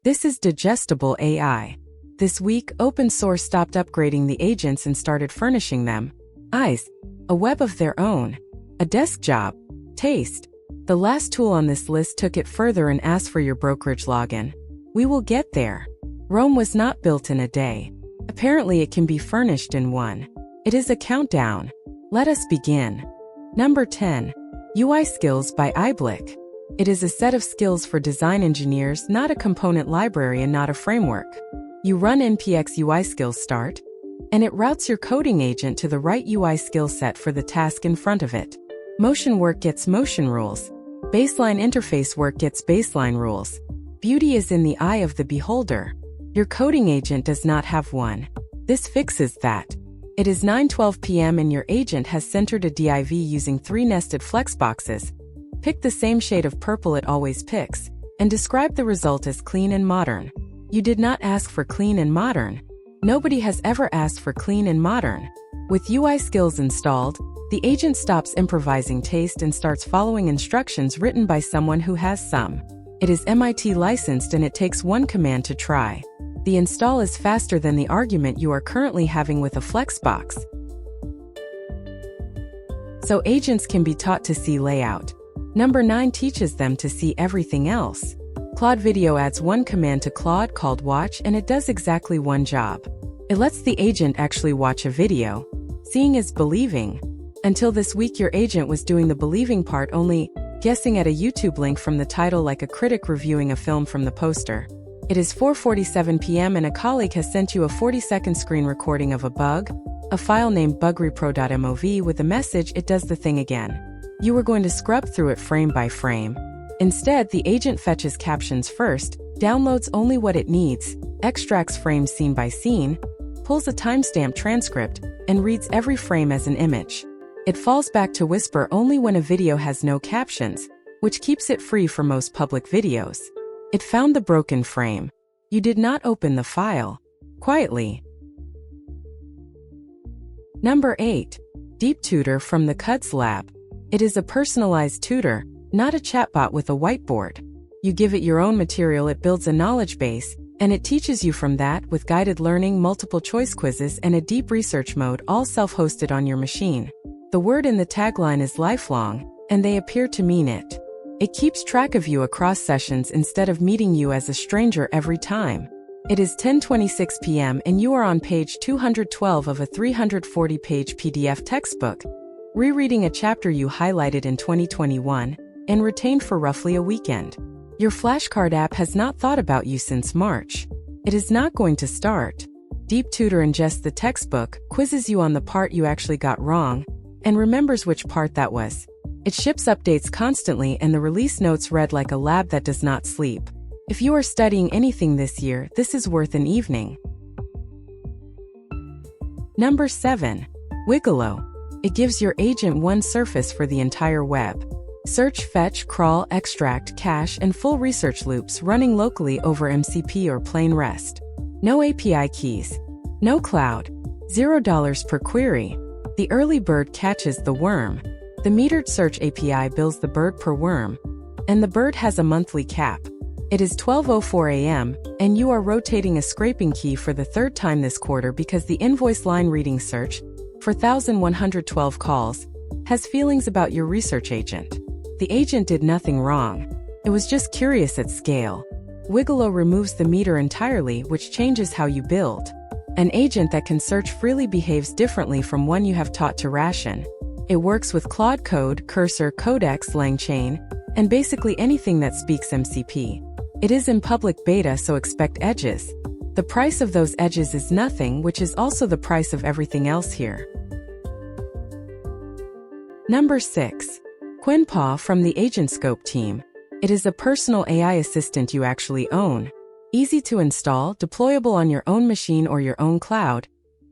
This is digestible AI. This week, open source stopped upgrading the agents and started furnishing them. Eyes, a web of their own. A desk job. Taste. The last tool on this list took it further and asked for your brokerage login. We will get there. Rome was not built in a day. Apparently it can be furnished in one. It is a countdown. Let us begin. Number 10. UI Skills by iBlick. It is a set of skills for design engineers, not a component library and not a framework. You run npx UI skills start, and it routes your coding agent to the right UI skill set for the task in front of it. Motion work gets motion rules. Baseline interface work gets baseline rules. Beauty is in the eye of the beholder. Your coding agent does not have one. This fixes that. It is 9:12 p.m. and your agent has centered a div using 3 nested flexboxes. Pick the same shade of purple it always picks, and describe the result as clean and modern. You did not ask for clean and modern. Nobody has ever asked for clean and modern. With UI skills installed, the agent stops improvising taste and starts following instructions written by someone who has some. It is MIT licensed and it takes one command to try. The install is faster than the argument you are currently having with a flexbox. So agents can be taught to see layout. Number 9 teaches them to see everything else. claude-video adds one command to Claude called watch and it does exactly one job. It lets the agent actually watch a video. Seeing is believing. Until this week your agent was doing the believing part only, guessing at a YouTube link from the title like a critic reviewing a film from the poster. It is 4:47 p.m. and a colleague has sent you a 40-second screen recording of a bug, a file named bugrepro.mov with a message it does the thing again. You were going to scrub through it frame by frame. Instead, the agent fetches captions first, downloads only what it needs, extracts frames scene by scene, pulls a timestamp transcript, and reads every frame as an image. It falls back to whisper only when a video has no captions, which keeps it free for most public videos. It found the broken frame. You did not open the file. Quietly. Number 8. DeepTutor from the QwenPaw lab. It is a personalized tutor, not a chatbot with a whiteboard. You give it your own material, it builds a knowledge base, and it teaches you from that with guided learning, multiple choice quizzes, and a deep research mode, all self-hosted on your machine. The word in the tagline is lifelong, and they appear to mean it. It keeps track of you across sessions instead of meeting you as a stranger every time. It is 10:26 p.m. and you are on page 212 of a 340-page PDF textbook, rereading a chapter you highlighted in 2021 and retained for roughly a weekend. Your flashcard app has not thought about you since March. It is not going to start. DeepTutor ingests the textbook, quizzes you on the part you actually got wrong, and remembers which part that was. It ships updates constantly and the release notes read like a lab that does not sleep. If you are studying anything this year, this is worth an evening. Number 7. Wigolo. It gives your agent one surface for the entire web. Search, fetch, crawl, extract, cache, and full research loops running locally over MCP or plain REST. No API keys. No cloud. $0 per query. The early bird catches the worm. The metered search API bills the bird per worm, and the bird has a monthly cap. It is 12:04 a.m., and you are rotating a scraping key for the 3rd time this quarter because the invoice line reading search, for 1,112 calls, has feelings about your research agent. The agent did nothing wrong. It was just curious at scale. Wigolo removes the meter entirely, which changes how you build. An agent that can search freely behaves differently from one you have taught to ration. It works with Claude Code, Cursor, Codex, LangChain, and basically anything that speaks MCP. It is in public beta, so expect edges. The price of those edges is nothing, which is also the price of everything else here. Number 6. QwenPaw from the AgentScope team. It is a personal AI assistant you actually own. Easy to install, deployable on your own machine or your own cloud,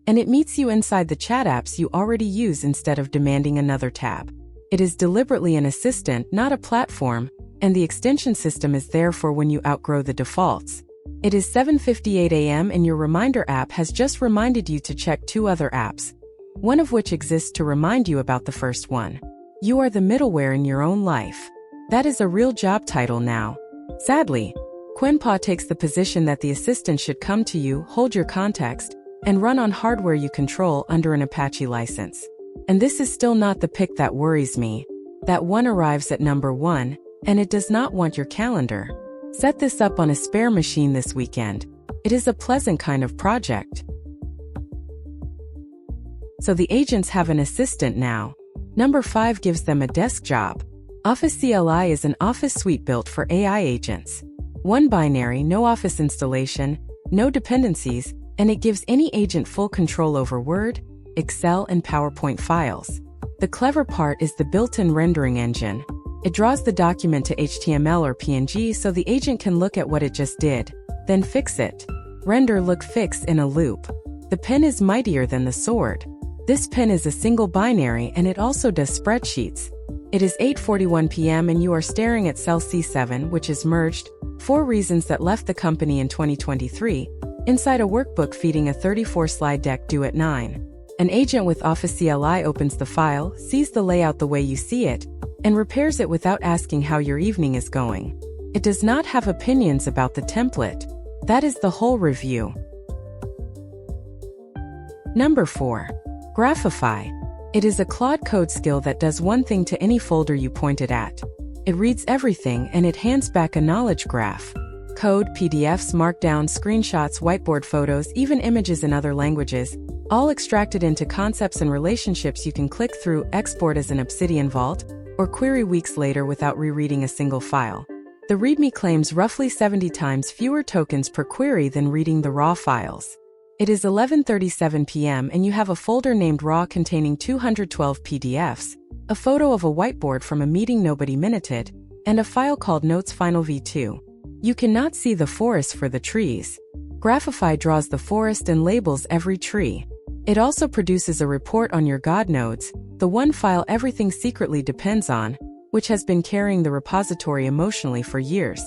and it meets you inside the chat apps you already use instead of demanding another tab. It is deliberately an assistant, not a platform, and the extension system is there for when you outgrow the defaults. It is 7:58 a.m. and your reminder app has just reminded you to check 2 other apps, one of which exists to remind you about the first one. You are the middleware in your own life. That is a real job title now. Sadly, QwenPaw takes the position that the assistant should come to you, hold your context, and run on hardware you control under an Apache license. And this is still not the pick that worries me. That one arrives at number 1, and it does not want your calendar. Set this up on a spare machine this weekend. It is a pleasant kind of project. So the agents have an assistant now. Number 5 gives them a desk job. OfficeCLI is an office suite built for AI agents. One binary, no office installation, no dependencies, and it gives any agent full control over Word, Excel, and PowerPoint files. The clever part is the built-in rendering engine. It draws the document to HTML or PNG so the agent can look at what it just did, then fix it. Render look fix in a loop. The pen is mightier than the sword. This pen is a single binary and it also does spreadsheets. It is 8:41 p.m. and you are staring at cell C7, which is merged, 4 reasons that left the company in 2023, inside a workbook feeding a 34-slide deck due at 9. An agent with OfficeCLI opens the file, sees the layout the way you see it, and repairs it without asking how your evening is going. It does not have opinions about the template. That is the whole review. Number 4. Graphify. It is a Claude Code skill that does one thing to any folder you point it at. It reads everything and it hands back a knowledge graph. Code, PDFs, markdown, screenshots, whiteboard photos, even images in other languages, all extracted into concepts and relationships you can click through, export as an Obsidian vault, or query weeks later without rereading a single file. The README claims roughly 70 times fewer tokens per query than reading the raw files. It is 11:37 p.m. and you have a folder named raw containing 212 PDFs, a photo of a whiteboard from a meeting nobody minuted, and a file called Notes Final V2. You cannot see the forest for the trees. Graphify draws the forest and labels every tree. It also produces a report on your God nodes, the one file everything secretly depends on, which has been carrying the repository emotionally for years.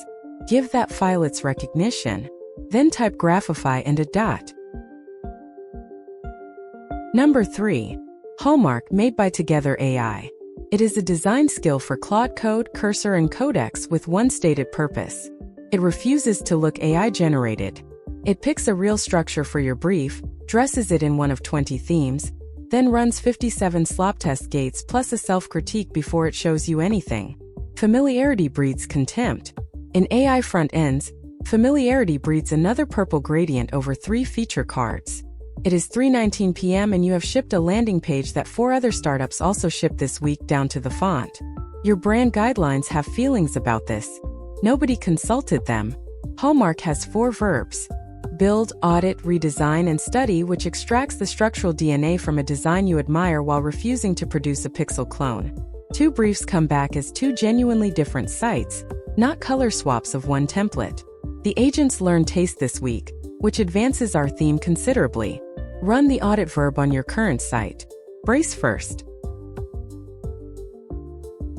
Give that file its recognition. Then type Graphify and a dot. Number 3. Hallmark, made by Together AI. It is a design skill for Claude Code, Cursor, and Codex with one stated purpose. It refuses to look AI-generated. It picks a real structure for your brief, dresses it in one of 20 themes, then runs 57 slop test gates plus a self-critique before it shows you anything. Familiarity breeds contempt. In AI front ends, familiarity breeds another purple gradient over 3 feature cards. It is 3:19 p.m. and you have shipped a landing page that 4 other startups also shipped this week down to the font. Your brand guidelines have feelings about this. Nobody consulted them. Hallmark has 4 verbs: build, audit, redesign, and study, which extracts the structural DNA from a design you admire while refusing to produce a pixel clone. 2 briefs come back as 2 genuinely different sites, not color swaps of one template. The agents learn taste this week, which advances our theme considerably. Run the audit verb on your current site. Brace first.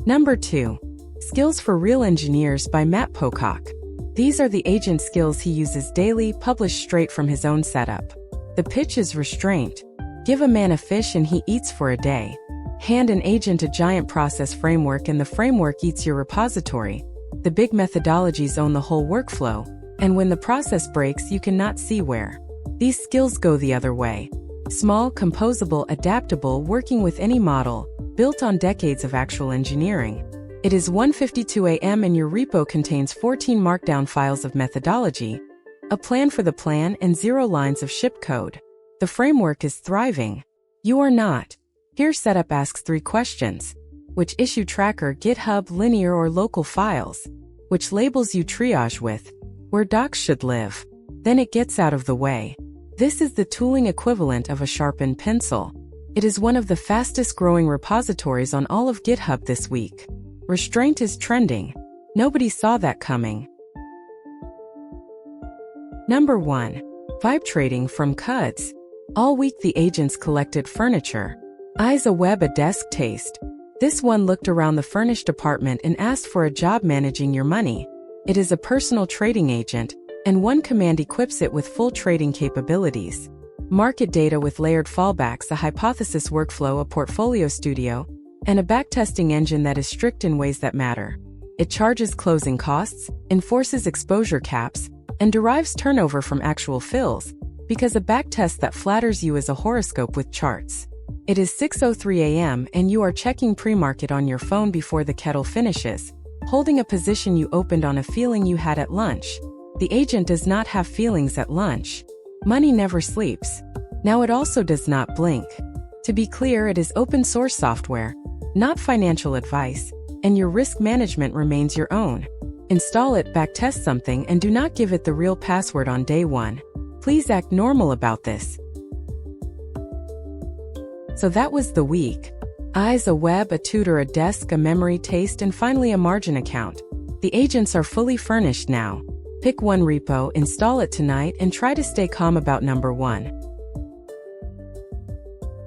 Number 2. Skills for Real Engineers by Matt Pocock. These are the agent skills he uses daily, published straight from his own setup. The pitch is restraint. Give a man a fish and he eats for a day. Hand an agent a giant process framework and the framework eats your repository. The big methodologies own the whole workflow, and when the process breaks you cannot see where. These skills go the other way. Small, composable, adaptable, working with any model, built on decades of actual engineering. It is 1:52 a.m. and your repo contains 14 markdown files of methodology, a plan for the plan, and 0 lines of ship code. The framework is thriving. You are not. Here setup asks 3 questions. Which issue tracker, GitHub, linear or local files? Which labels you triage with? Where docs should live? Then it gets out of the way. This is the tooling equivalent of a sharpened pencil. It is one of the fastest growing repositories on all of GitHub this week. Restraint is trending. Nobody saw that coming. Number 1. Vibe trading from QUDS. All week the agents collected furniture. Eyes a web a desk taste. This one looked around the furnished apartment and asked for a job managing your money. It is a personal trading agent, and one command equips it with full trading capabilities. Market data with layered fallbacks, a hypothesis workflow, a portfolio studio, and a backtesting engine that is strict in ways that matter. It charges closing costs, enforces exposure caps, and derives turnover from actual fills, because a backtest that flatters you is a horoscope with charts. It is 6:03 a.m. and you are checking pre-market on your phone before the kettle finishes, holding a position you opened on a feeling you had at lunch. The agent does not have feelings at lunch. Money never sleeps. Now it also does not blink. To be clear, it is open source software, not financial advice, and your risk management remains your own. Install it, backtest something, and do not give it the real password on day one. Please act normal about this. So that was the week. Eyes, a web, a tutor, a desk, a memory, taste, and finally a margin account. The agents are fully furnished now. Pick one repo, install it tonight, and try to stay calm about number one.